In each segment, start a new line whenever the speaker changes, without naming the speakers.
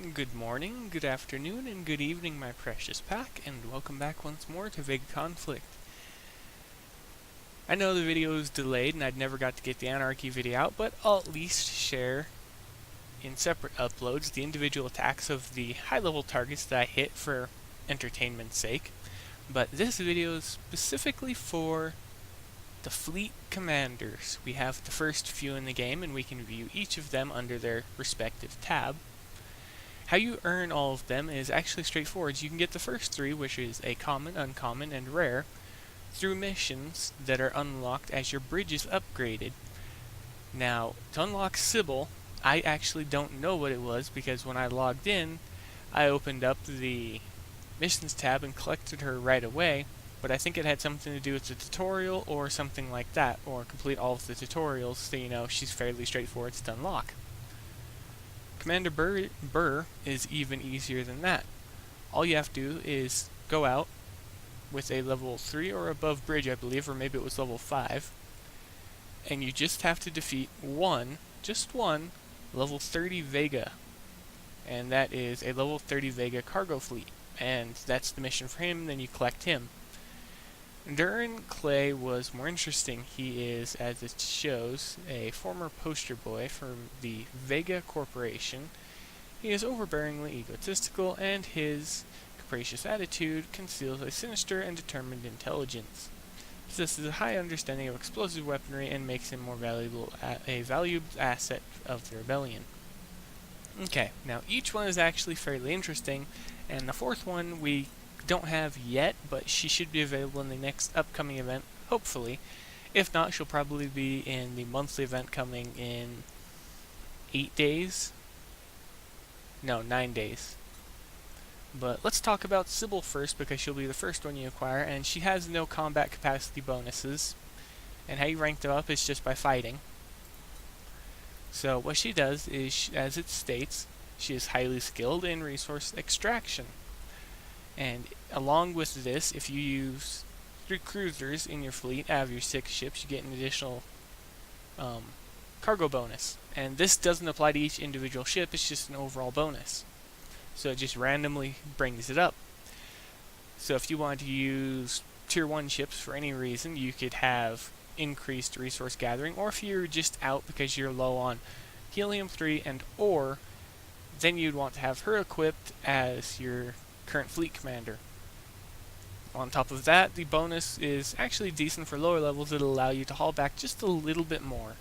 Good morning, good afternoon, and good evening, my precious pack, and welcome back once more to Vega Conflict. I know the video is delayed and I'd never got to get the Anarchy video out, but I'll at least share in separate uploads the individual attacks of the high-level targets that I hit for entertainment's sake. But this video is specifically for the fleet commanders. We have the first few in the game, and we can view each of them under their respective tab. How you earn all of them is actually straightforward. You can get the first three, which is a common, uncommon, and rare, through missions that are unlocked as your bridge is upgraded. Now, to unlock Sybil, I actually don't know what it was, because when I logged in, I opened up the missions tab and collected her right away, but I think it had something to do with the tutorial or something like that, or complete all of the tutorials, so you know she's fairly straightforward to unlock. Commander Burr is even easier than that. All you have to do is go out with a level 3 or above bridge, I believe, or maybe it was level 5, and you just have to defeat just one, level 30 Vega, and that is a level 30 Vega cargo fleet, and that's the mission for him, then you collect him. Durin Clay was more interesting. He is, as it shows, a former poster boy for the Vega Corporation. He is overbearingly egotistical, and his capricious attitude conceals a sinister and determined intelligence. He possesses a high understanding of explosive weaponry and makes him more valuable, a valued asset of the rebellion. Okay, now each one is actually fairly interesting, and the fourth one we don't have yet, but she should be available in the next upcoming event, hopefully. If not, she'll probably be in the monthly event coming in 8 days. No, 9 days. But let's talk about Sybil first, because she'll be the first one you acquire, and she has no combat capacity bonuses. And how you rank them up is just by fighting. So what she does is, as it states, she is highly skilled in resource extraction. And along with this, if you use 3 cruisers in your fleet out of your 6 ships, you get an additional cargo bonus. And this doesn't apply to each individual ship, it's just an overall bonus. So it just randomly brings it up. So if you want to use tier 1 ships for any reason, you could have increased resource gathering, or if you're just out because you're low on helium-3 and ore, then you'd want to have her equipped as your current fleet commander. On top of that, the bonus is actually decent for lower levels. It'll allow you to haul back just a little bit more.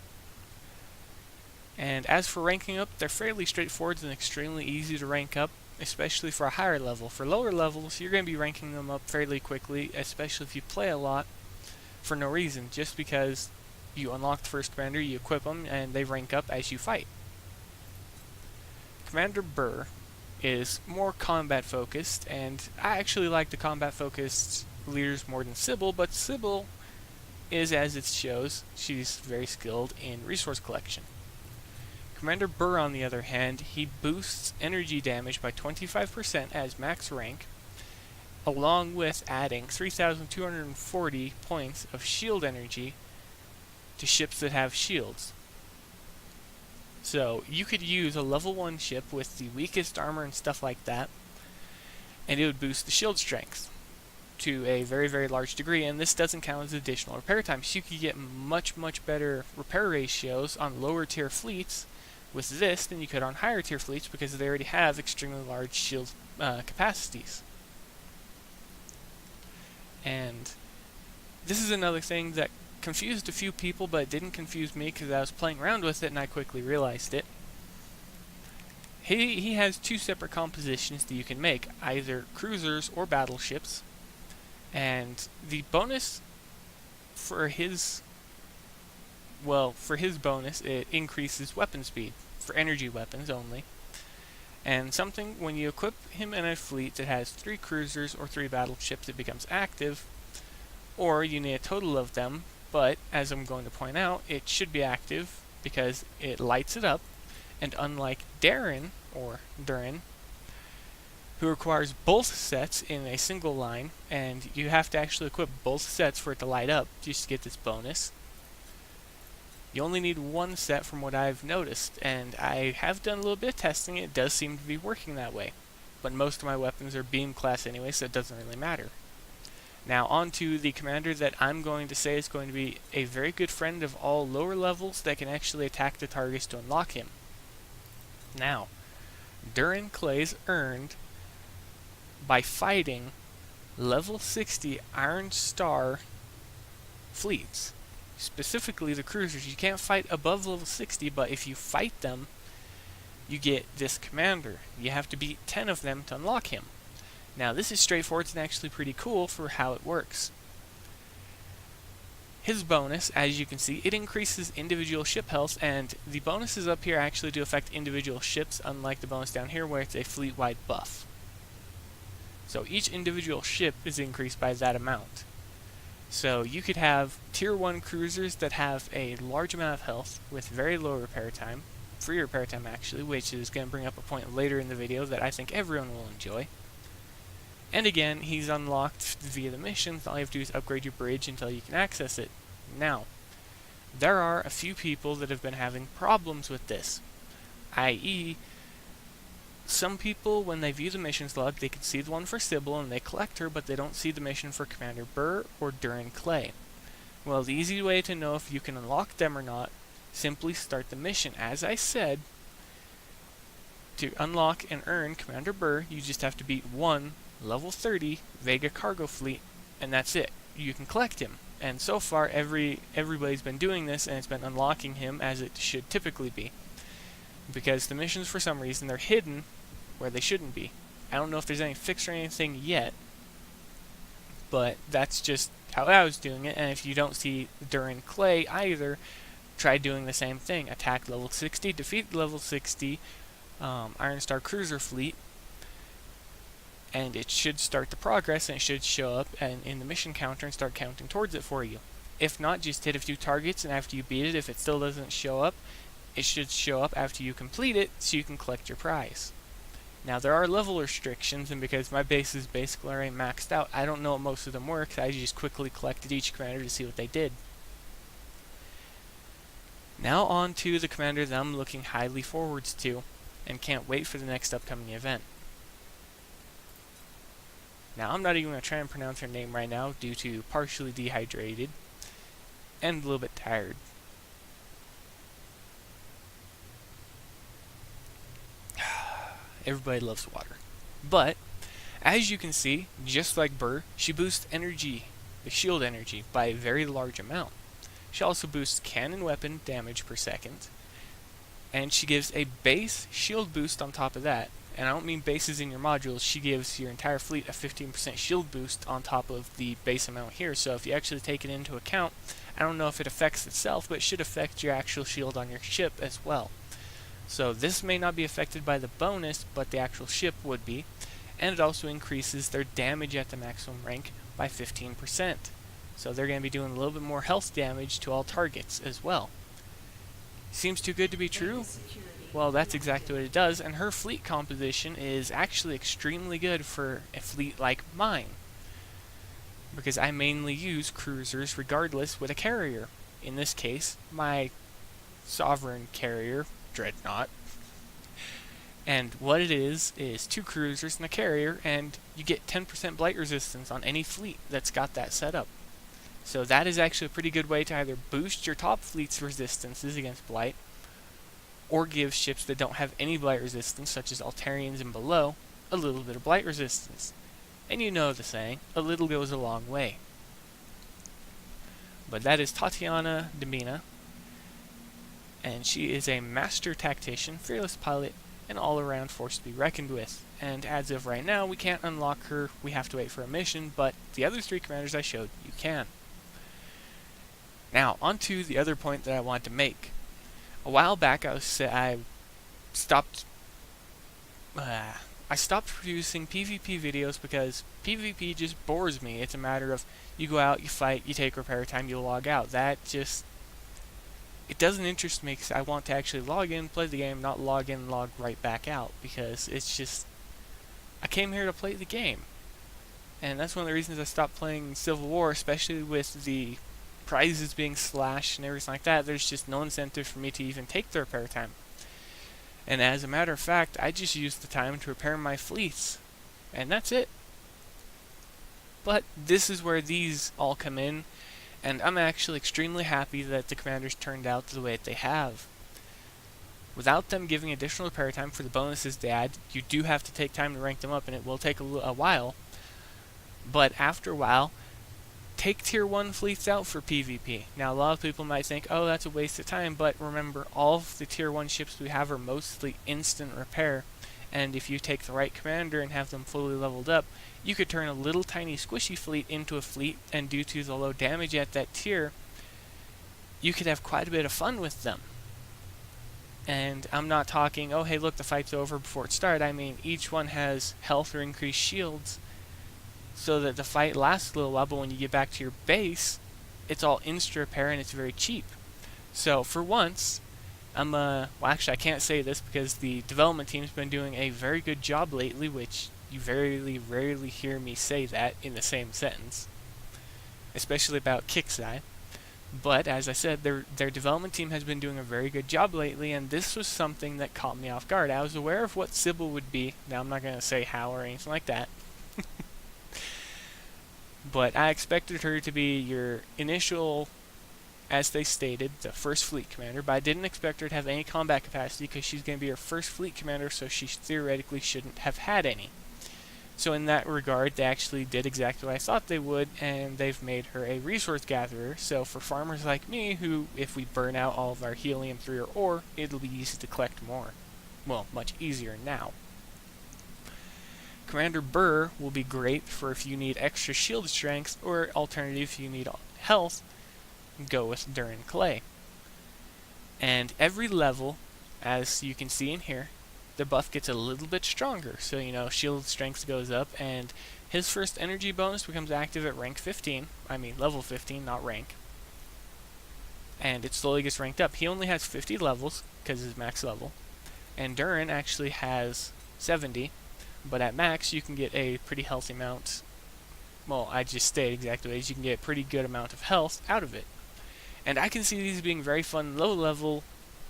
And as for ranking up, they're fairly straightforward and extremely easy to rank up, especially for a higher level. For lower levels, you're going to be ranking them up fairly quickly, especially if you play a lot for no reason, just because you unlock the first commander, you equip them, and they rank up as you fight. Commander Burr is more combat focused, and I actually like the combat focused leaders more than Sybil, but Sybil is, as it shows, she's very skilled in resource collection. Commander Burr, on the other hand, he boosts energy damage by 25% as max rank, along with adding 3,240 points of shield energy to ships that have shields. So you could use a level 1 ship with the weakest armor and stuff like that, and it would boost the shield strength to a very, very large degree, and this doesn't count as additional repair time. So you could get much, much better repair ratios on lower tier fleets with this than you could on higher tier fleets, because they already have extremely large shield capacities. And this is another thing that confused a few people, but it didn't confuse me because I was playing around with it and I quickly realized it. He has 2 separate compositions that you can make, either cruisers or battleships, and the bonus for his bonus, it increases weapon speed for energy weapons only. And something, when you equip him in a fleet that has 3 cruisers or 3 battleships, it becomes active, or you need a total of them. But, as I'm going to point out, it should be active because it lights it up, and unlike Durin, who requires both sets in a single line, and you have to actually equip both sets for it to light up just to get this bonus, You only need one set from what I've noticed, and I have done a little bit of testing. It does seem to be working that way. But most of my weapons are beam class anyway, so it doesn't really matter. Now on to the commander that I'm going to say is going to be a very good friend of all lower levels that can actually attack the targets to unlock him. Now, Durin Clay's earned by fighting level 60 Iron Star fleets. Specifically the cruisers. You can't fight above level 60, but if you fight them, you get this commander. You have to beat 10 of them to unlock him. Now this is straightforward and actually pretty cool for how it works. His bonus, as you can see, it increases individual ship health, and the bonuses up here actually do affect individual ships, unlike the bonus down here where it's a fleet-wide buff. So each individual ship is increased by that amount. So you could have tier 1 cruisers that have a large amount of health with very low repair time, free repair time actually, which is going to bring up a point later in the video that I think everyone will enjoy. And again, he's unlocked via the missions. All you have to do is upgrade your bridge until you can access it. Now, there are a few people that have been having problems with this, i.e., some people, when they view the missions log, they can see the one for Sybil and they collect her, but they don't see the mission for Commander Burr or Durin Clay. Well, the easy way to know if you can unlock them or not, simply start the mission. As I said, to unlock and earn Commander Burr, you just have to beat one level 30 Vega cargo fleet, and that's it. You can collect him. And so far, everybody's been doing this, and it's been unlocking him as it should typically be. Because the missions, for some reason, they're hidden where they shouldn't be. I don't know if there's any fix or anything yet, but that's just how I was doing it. And if you don't see Durin Clay either, try doing the same thing. Attack level 60, defeat level 60 Iron Star cruiser fleet, and it should start the progress, and it should show up in the mission counter and start counting towards it for you. If not, just hit a few targets, and after you beat it, if it still doesn't show up, it should show up after you complete it, so you can collect your prize. Now, there are level restrictions, and because my base is basically already maxed out, I don't know what most of them were, because I just quickly collected each commander to see what they did. Now on to the commander that I'm looking highly forwards to, and can't wait for the next upcoming event. Now, I'm not even going to try and pronounce her name right now, due to partially dehydrated, and a little bit tired. Everybody loves water. But, as you can see, just like Burr, she boosts energy, the shield energy, by a very large amount. She also boosts cannon weapon damage per second, and she gives a base shield boost on top of that. And I don't mean bases in your modules, she gives your entire fleet a 15% shield boost on top of the base amount here. So if you actually take it into account, I don't know if it affects itself, but it should affect your actual shield on your ship as well. So this may not be affected by the bonus, but the actual ship would be. And it also increases their damage at the maximum rank by 15%. So they're going to be doing a little bit more health damage to all targets as well. Seems too good to be true? Well, that's exactly what it does, and her fleet composition is actually extremely good for a fleet like mine. Because I mainly use cruisers regardless with a carrier. In this case, my sovereign carrier, Dreadnought. And what it is 2 cruisers and a carrier, and you get 10% blight resistance on any fleet that's got that set up. So that is actually a pretty good way to either boost your top fleet's resistances against blight, or give ships that don't have any blight resistance, such as altairians and below, a little bit of blight resistance. And you know the saying, a little goes a long way. But that is Tatiana Demina, and she is a master tactician, fearless pilot, and all-around force to be reckoned with. And as of right now, we can't unlock her, we have to wait for a mission, but the other 3 commanders I showed, you can. Now, on to the other point that I want to make. A while back, I stopped producing PvP videos because PvP just bores me. It's a matter of you go out, you fight, you take repair time, you log out. That just, it doesn't interest me because I want to actually log in, play the game, not log in and log right back out, because it's just, I came here to play the game. And that's one of the reasons I stopped playing Civil War, especially with the prizes being slashed and everything like that, there's just no incentive for me to even take the repair time. And as a matter of fact, I just use the time to repair my fleets, and that's it. But this is where these all come in, and I'm actually extremely happy that the commanders turned out the way that they have. Without them giving additional repair time for the bonuses they add, you do have to take time to rank them up, and it will take a while. But after a while, take tier 1 fleets out for PvP. Now a lot of people might think, oh, that's a waste of time, but remember, all of the tier 1 ships we have are mostly instant repair, and if you take the right commander and have them fully leveled up, you could turn a little tiny squishy fleet into a fleet, and due to the low damage at that tier, you could have quite a bit of fun with them. And I'm not talking, oh hey look, the fight's over before it started. I mean, each one has health or increased shields so that the fight lasts a little while, but when you get back to your base, it's all insta repair and it's very cheap. So for once, well actually I can't say this because the development team's been doing a very good job lately, which you very rarely hear me say that in the same sentence, especially about Kixeye. But as I said, their development team has been doing a very good job lately, and this was something that caught me off guard. I was aware of what Sybil would be. Now I'm not going to say how or anything like that. But I expected her to be your initial, as they stated, the first fleet commander, but I didn't expect her to have any combat capacity because she's going to be your first fleet commander, so she theoretically shouldn't have had any. So in that regard, they actually did exactly what I thought they would, and they've made her a resource gatherer. So for farmers like me, who, if we burn out all of our helium-3 or ore, it'll be easy to collect more. Well, much easier now. Commander Burr will be great for if you need extra shield strength, or alternative if you need health, go with Durin Clay. And every level, as you can see in here, the buff gets a little bit stronger. So, you know, shield strength goes up, and his first energy bonus becomes active at rank 15. I mean, level 15, not rank. And it slowly gets ranked up. He only has 50 levels, because his max level. And Durin actually has 70, but at max, you can get a pretty healthy amount. Well, I just stated exactly what it is. You can get a pretty good amount of health out of it. And I can see these being very fun low-level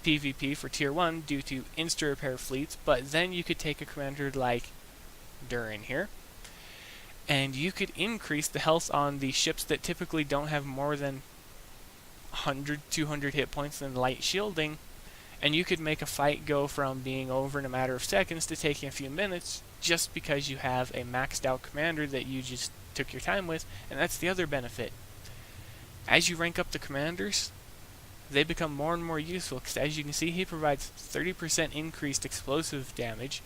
PvP for tier 1 due to insta-repair fleets, but then you could take a commander like Durin here, and you could increase the health on the ships that typically don't have more than 100, 200 hit points and light shielding, and you could make a fight go from being over in a matter of seconds to taking a few minutes just because you have a maxed out commander that you just took your time with. And that's the other benefit. As you rank up the commanders, they become more and more useful, because as you can see, he provides 30% increased explosive damage.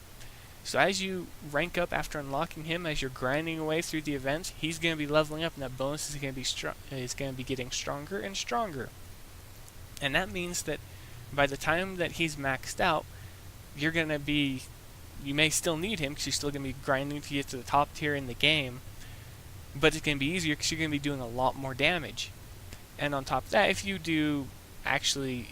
So as you rank up after unlocking him, as you're grinding away through the events, he's going to be leveling up, and that bonus is going to be getting stronger and stronger. And that means that by the time that he's maxed out, you may still need him because you're still going to be grinding to get to the top tier in the game, but it's going to be easier because you're going to be doing a lot more damage. And on top of that, if you actually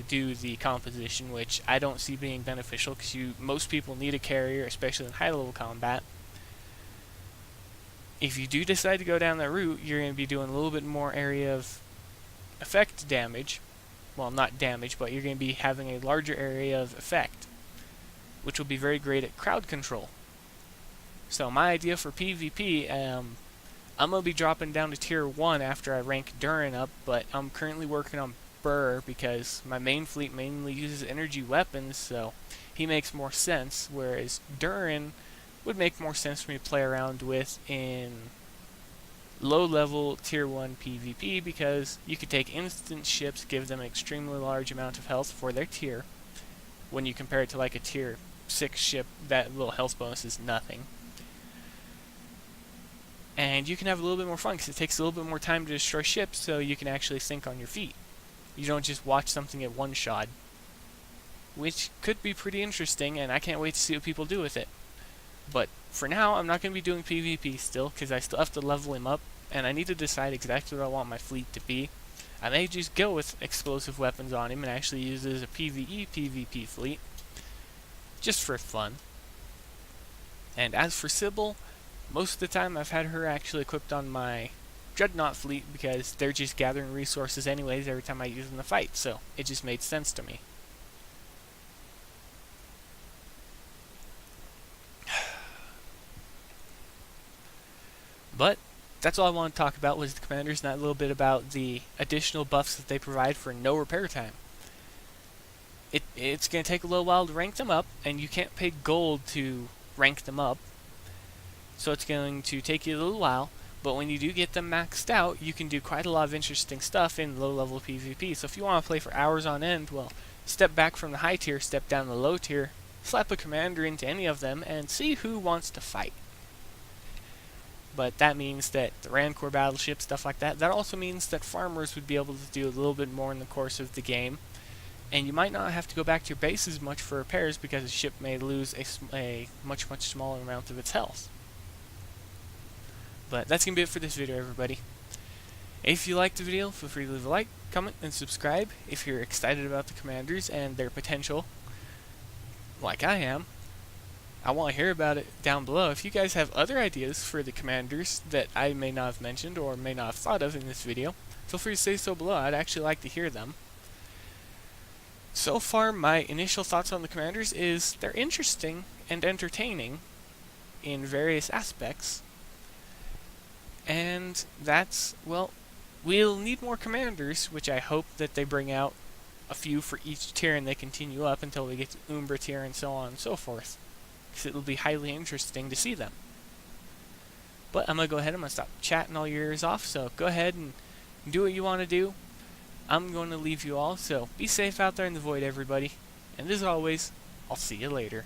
do the composition, which I don't see being beneficial because most people need a carrier, especially in high level combat. If you do decide to go down that route, you're going to be doing a little bit more area of effect damage. Well, not damage, but you're going to be having a larger area of effect, which will be very great at crowd control. So my idea for PvP, I'm going to be dropping down to tier 1 after I rank Durin up, but I'm currently working on Burr because my main fleet mainly uses energy weapons, so he makes more sense, whereas Durin would make more sense for me to play around with in low-level tier 1 PvP, because you could take instant ships, give them an extremely large amount of health for their tier. When you compare it to like a tier 6 ship, that little health bonus is nothing. And you can have a little bit more fun because it takes a little bit more time to destroy ships, so you can actually think on your feet. You don't just watch something at one shot, which could be pretty interesting, and I can't wait to see what people do with it. But for now, I'm not going to be doing PvP still, because I still have to level him up, and I need to decide exactly what I want my fleet to be. I may just go with explosive weapons on him and actually use it as a PvP fleet, just for fun. And as for Sybil, most of the time I've had her actually equipped on my Dreadnought fleet because they're just gathering resources anyways every time I use them in the fight, so it just made sense to me. But that's all I want to talk about was the commanders, and a little bit about the additional buffs that they provide for no repair time. It's going to take a little while to rank them up, and you can't pay gold to rank them up, so it's going to take you a little while. But when you do get them maxed out, you can do quite a lot of interesting stuff in low-level PvP. So if you want to play for hours on end, well, step back from the high tier, step down the low tier, slap a commander into any of them, and see who wants to fight. But that means that the Rancor battleship, stuff like that, that also means that farmers would be able to do a little bit more in the course of the game. And you might not have to go back to your base as much for repairs because the ship may lose a much smaller amount of its health. But that's going to be it for this video, everybody. If you liked the video, feel free to leave a like, comment, and subscribe. If you're excited about the commanders and their potential, like I am, I want to hear about it down below. If you guys have other ideas for the commanders that I may not have mentioned or may not have thought of in this video, feel free to say so below. I'd actually like to hear them. So far, my initial thoughts on the commanders is they're interesting and entertaining in various aspects. And that's, well, we'll need more commanders, which I hope that they bring out a few for each tier and they continue up until we get to Umbra tier and so on and so forth. Because it'll be highly interesting to see them. But I'm going to go ahead, I'm going to stop chatting all your ears off, so go ahead and do what you want to do. I'm going to leave you all, so be safe out there in the void, everybody. And as always, I'll see you later.